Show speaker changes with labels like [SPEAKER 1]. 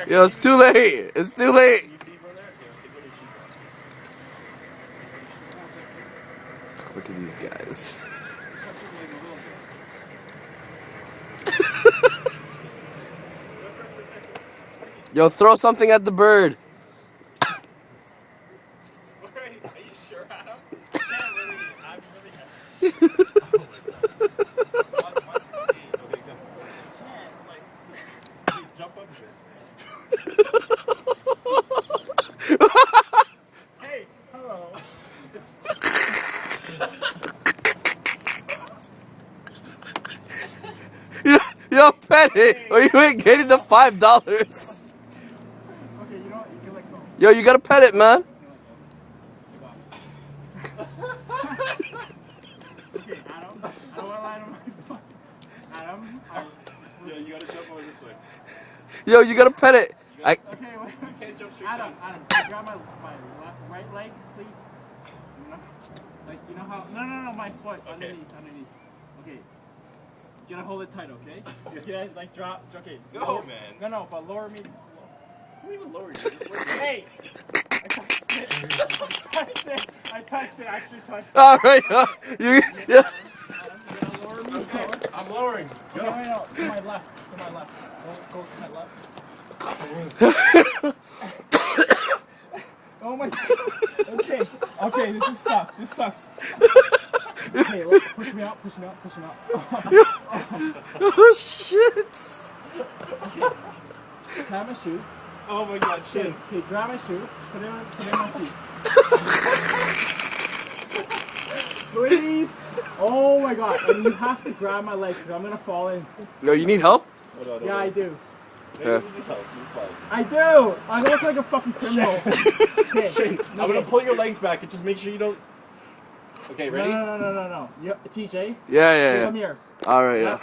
[SPEAKER 1] Yo, it's too late. It's too late.
[SPEAKER 2] You see, brother?
[SPEAKER 1] Look at these guys. Yo, throw something at the bird.
[SPEAKER 2] Are you sure, Adam? I'm really jump up Hey, hello.
[SPEAKER 1] Yo, pet it, or you ain't getting the $5.
[SPEAKER 2] Okay, you know what? You can let go.
[SPEAKER 1] Yo, you gotta pet it, man.
[SPEAKER 2] Okay, Adam. I don't want to lie to my phone. Adam.
[SPEAKER 3] Yo, you gotta jump over this way.
[SPEAKER 1] Yo, you gotta pet it.
[SPEAKER 2] Okay, wait.
[SPEAKER 3] You can't jump straight
[SPEAKER 2] Adam,
[SPEAKER 3] down.
[SPEAKER 2] can you grab my right leg, please? Like, you know how? No, my foot.
[SPEAKER 3] Okay.
[SPEAKER 2] Underneath. Okay. You gotta hold it tight, okay? You gotta, like, drop. Okay.
[SPEAKER 3] No,
[SPEAKER 2] lower,
[SPEAKER 3] man.
[SPEAKER 2] No, but lower me.
[SPEAKER 3] Don't even lower you. Just lower you.
[SPEAKER 2] Hey! I touched it. I actually touched it.
[SPEAKER 1] All right, you, yeah.
[SPEAKER 2] You gotta lower me.
[SPEAKER 3] Okay, I'm lowering. Go.
[SPEAKER 2] Okay, wait, no, to my left. Go to my left. Oh my god. Okay, this sucks. Okay, look, push me out.
[SPEAKER 1] Oh shit!
[SPEAKER 2] Grab my shoes.
[SPEAKER 3] Oh my god, shit.
[SPEAKER 2] Okay, grab my shoes. Put it in my feet. Please. Oh my god. And you have to grab my legs because I'm gonna fall in.
[SPEAKER 1] Yo, you need help?
[SPEAKER 3] Hold on,
[SPEAKER 2] Yeah, I do.
[SPEAKER 3] Maybe you need help. You're fine.
[SPEAKER 2] I do. I look like a fucking criminal. Okay.
[SPEAKER 3] Shane, I'm gonna pull your legs back and just make sure you don't. Okay, ready?
[SPEAKER 2] No. TJ.
[SPEAKER 1] Yeah.
[SPEAKER 2] Come here.
[SPEAKER 1] All right, yeah.